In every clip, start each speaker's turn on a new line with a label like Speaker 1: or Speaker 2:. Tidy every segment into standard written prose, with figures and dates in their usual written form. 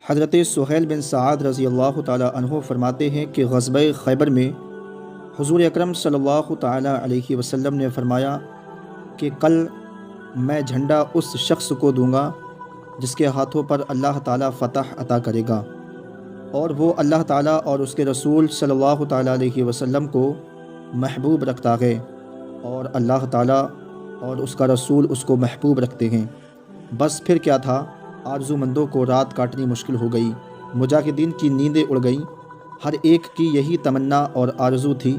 Speaker 1: حضرت سہیل بن سعد رضی اللہ تعالیٰ عنہ فرماتے ہیں کہ غزوہ خیبر میں حضور اکرم صلی اللہ تعالیٰ علیہ وسلم نے فرمایا کہ کل میں جھنڈا اس شخص کو دوں گا جس کے ہاتھوں پر اللہ تعالیٰ فتح عطا کرے گا، اور وہ اللہ تعالیٰ اور اس کے رسول صلی اللہ تعالیٰ علیہ وسلم کو محبوب رکھتا ہے، اور اللہ تعالیٰ اور اس کا رسول اس کو محبوب رکھتے ہیں۔ بس پھر کیا تھا، آرزو مندوں کو رات کاٹنی مشکل ہو گئی، مجاہدین کی نیندیں اڑ گئیں، ہر ایک کی یہی تمنا اور آرزو تھی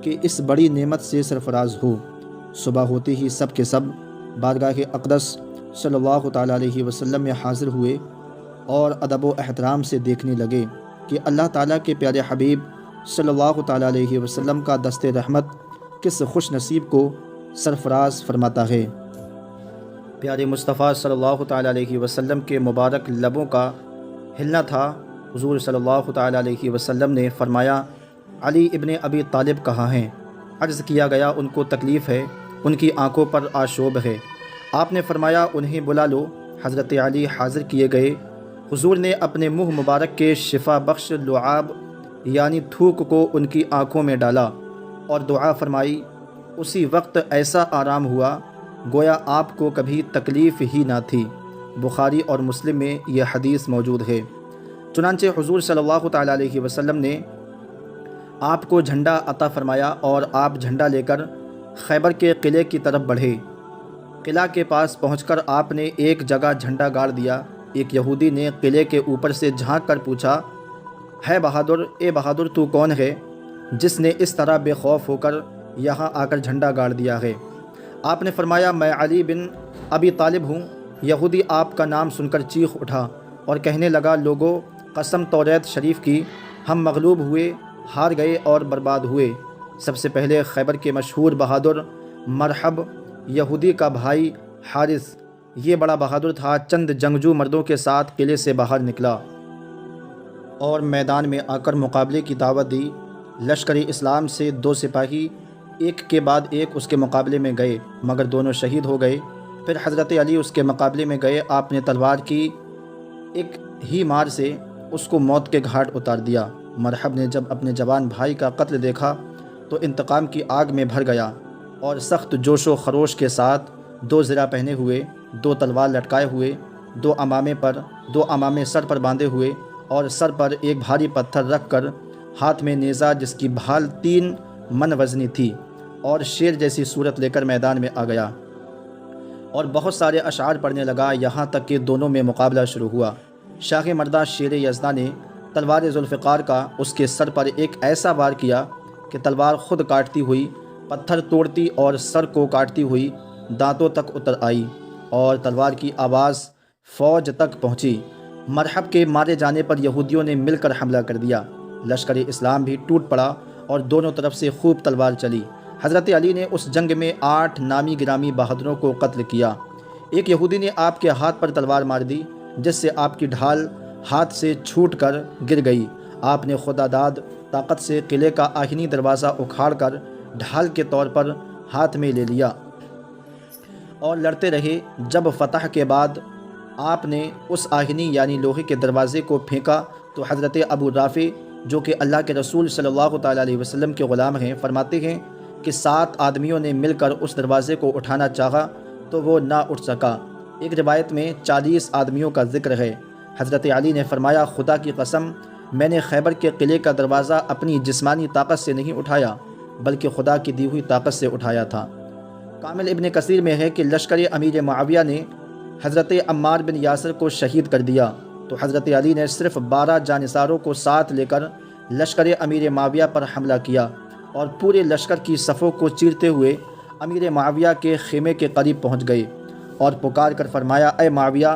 Speaker 1: کہ اس بڑی نعمت سے سرفراز ہو۔ صبح ہوتے ہی سب کے سب بارگاہ اقدس صلی اللہ تعالیٰ علیہ وسلم میں حاضر ہوئے اور ادب و احترام سے دیکھنے لگے کہ اللہ تعالیٰ کے پیارے حبیب صلی اللہ تعالیٰ علیہ وسلم کا دست رحمت کس خوش نصیب کو سرفراز فرماتا ہے۔ پیارے مصطفیٰ صلی اللہ تعالیٰ علیہ وسلم کے مبارک لبوں کا ہلنا تھا۔ حضور صلی اللہ تعالیٰ علیہ وسلم نے فرمایا، علی ابن ابی طالب کہاں ہیں؟ عرض کیا گیا ان کو تکلیف ہے، ان کی آنکھوں پر آشوب ہے۔ آپ نے فرمایا انہیں بلا لو۔ حضرت علی حاضر کیے گئے۔ حضور نے اپنے منہ مبارک کے شفا بخش لعاب یعنی تھوک کو ان کی آنکھوں میں ڈالا اور دعا فرمائی۔ اسی وقت ایسا آرام ہوا گویا آپ کو کبھی تکلیف ہی نہ تھی۔ بخاری اور مسلم میں یہ حدیث موجود ہے۔ چنانچہ حضور صلی اللہ تعالیٰ علیہ وسلم نے آپ کو جھنڈا عطا فرمایا اور آپ جھنڈا لے کر خیبر کے قلعے کی طرف بڑھے۔ قلعہ کے پاس پہنچ کر آپ نے ایک جگہ جھنڈا گاڑ دیا۔ ایک یہودی نے قلعے کے اوپر سے جھانک کر پوچھا، ہے بہادر، اے بہادر تو کون ہے جس نے اس طرح بے خوف ہو کر یہاں آ کر جھنڈا گاڑ دیا ہے؟ آپ نے فرمایا، میں علی بن ابی طالب ہوں۔ یہودی آپ کا نام سن کر چیخ اٹھا اور کہنے لگا، لوگو، قسم توریت شریف کی، ہم مغلوب ہوئے، ہار گئے اور برباد ہوئے۔ سب سے پہلے خیبر کے مشہور بہادر مرحب یہودی کا بھائی حارث، یہ بڑا بہادر تھا، چند جنگجو مردوں کے ساتھ قلعے سے باہر نکلا اور میدان میں آ کر مقابلے کی دعوت دی۔ لشکر اسلام سے 2 سپاہی ایک کے بعد ایک اس کے مقابلے میں گئے، مگر دونوں شہید ہو گئے۔ پھر حضرت علی اس کے مقابلے میں گئے۔ آپ نے تلوار کی ایک ہی مار سے اس کو موت کے گھاٹ اتار دیا۔ مرحب نے جب اپنے جوان بھائی کا قتل دیکھا تو انتقام کی آگ میں بھر گیا اور سخت جوش و خروش کے ساتھ 2 زرہ پہنے ہوئے، 2 تلوار لٹکائے ہوئے، 2 امامے سر پر باندھے ہوئے اور سر پر ایک بھاری پتھر رکھ کر ہاتھ میں نیزہ جس کی بھال 3 من وزنی تھی اور شیر جیسی صورت لے کر میدان میں آ گیا اور بہت سارے اشعار پڑھنے لگا، یہاں تک کہ دونوں میں مقابلہ شروع ہوا۔ شاہ مردہ شیر یزدہ نے تلوار ذوالفقار کا اس کے سر پر ایک ایسا وار کیا کہ تلوار خود کاٹتی ہوئی، پتھر توڑتی اور سر کو کاٹتی ہوئی دانتوں تک اتر آئی اور تلوار کی آواز فوج تک پہنچی۔ مرحب کے مارے جانے پر یہودیوں نے مل کر حملہ کر دیا۔ لشکر اسلام بھی ٹوٹ پڑا اور دونوں طرف سے خوب تلوار چلی۔ حضرت علی نے اس جنگ میں 8 نامی گرامی بہادروں کو قتل کیا۔ ایک یہودی نے آپ کے ہاتھ پر تلوار مار دی جس سے آپ کی ڈھال ہاتھ سے چھوٹ کر گر گئی۔ آپ نے خدا داد طاقت سے قلعے کا آہنی دروازہ اکھاڑ کر ڈھال کے طور پر ہاتھ میں لے لیا اور لڑتے رہے۔ جب فتح کے بعد آپ نے اس آہنی یعنی لوہے کے دروازے کو پھینکا تو حضرت ابو رافع جو کہ اللہ کے رسول صلی اللہ تعالیٰ علیہ وسلم کے غلام ہیں، فرماتے ہیں کہ 7 آدمیوں نے مل کر اس دروازے کو اٹھانا چاہا تو وہ نہ اٹھ سکا۔ ایک روایت میں 40 آدمیوں کا ذکر ہے۔ حضرت علی نے فرمایا، خدا کی قسم، میں نے خیبر کے قلعے کا دروازہ اپنی جسمانی طاقت سے نہیں اٹھایا بلکہ خدا کی دی ہوئی طاقت سے اٹھایا تھا۔ کامل ابن کثیر میں ہے کہ لشکر امیر معاویہ نے حضرت عمار بن یاسر کو شہید کر دیا تو حضرت علی نے صرف 12 جانثاروں کو ساتھ لے کر لشکر امیر معاویہ پر حملہ کیا اور پورے لشکر کی صفوں کو چیرتے ہوئے امیر معاویہ کے خیمے کے قریب پہنچ گئے اور پکار کر فرمایا، اے معاویہ،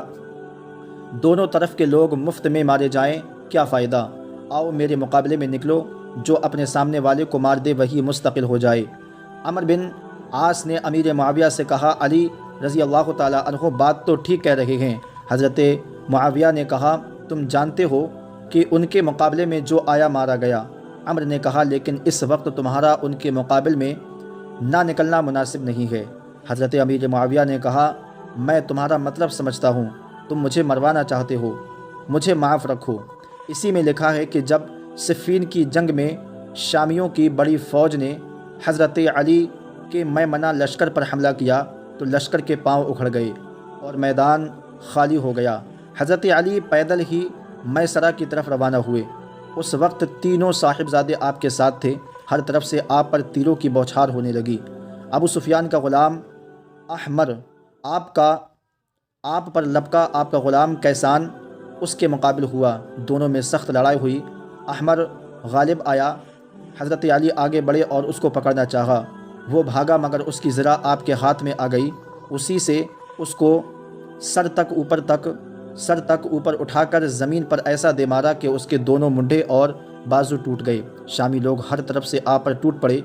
Speaker 1: دونوں طرف کے لوگ مفت میں مارے جائیں، کیا فائدہ؟ آؤ میرے مقابلے میں نکلو، جو اپنے سامنے والے کو مار دے وہی مستقل ہو جائے۔ عمر بن عاص نے امیر معاویہ سے کہا، علی رضی اللہ تعالیٰ عنہ بات تو ٹھیک کہہ رہے ہیں۔ حضرت معاویہ نے کہا، تم جانتے ہو کہ ان کے مقابلے میں جو آیا مارا گیا۔ عمر نے کہا، لیکن اس وقت تمہارا ان کے مقابل میں نہ نکلنا مناسب نہیں ہے۔ حضرت امیر معاویہ نے کہا، میں تمہارا مطلب سمجھتا ہوں، تم مجھے مروانا چاہتے ہو۔ مجھے معاف رکھو۔ اسی میں لکھا ہے کہ جب صفین کی جنگ میں شامیوں کی بڑی فوج نے حضرت علی کے میمنہ لشکر پر حملہ کیا تو لشکر کے پاؤں اکھڑ گئے اور میدان خالی ہو گیا۔ حضرت علی پیدل ہی میسرہ کی طرف روانہ ہوئے۔ اس وقت تینوں صاحبزادے آپ کے ساتھ تھے۔ ہر طرف سے آپ پر تیروں کی بوچھار ہونے لگی۔ ابو سفیان کا غلام احمر آپ پر لپکا، آپ کا غلام کیسان اس کے مقابل ہوا۔ دونوں میں سخت لڑائی ہوئی۔ احمر غالب آیا۔ حضرت علی آگے بڑھے اور اس کو پکڑنا چاہا۔ وہ بھاگا مگر اس کی زرہ آپ کے ہاتھ میں آ گئی۔ اسی سے اس کو سر تک اوپر اٹھا کر زمین پر ایسا دے مارا کہ اس کے دونوں منڈے اور بازو ٹوٹ گئے۔ شامی لوگ ہر طرف سے آپ پر ٹوٹ پڑے۔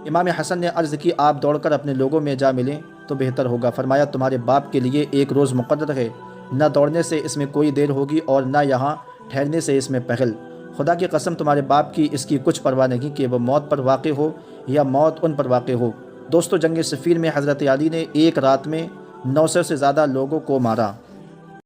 Speaker 1: امام حسن نے عرض کی، آپ دوڑ کر اپنے لوگوں میں جا ملیں تو بہتر ہوگا۔ فرمایا، تمہارے باپ کے لیے ایک روز مقرر ہے، نہ دوڑنے سے اس میں کوئی دیر ہوگی اور نہ یہاں ٹھہرنے سے اس میں پہل۔ خدا کی قسم تمہارے باپ کی اس کی کچھ پرواہ نہیں کہ وہ موت پر واقع ہو یا موت ان پر واقع ہو۔ دوستو، جنگ صفین میں حضرت علی نے ایک رات میں 900 سے زیادہ لوگوں کو مارا۔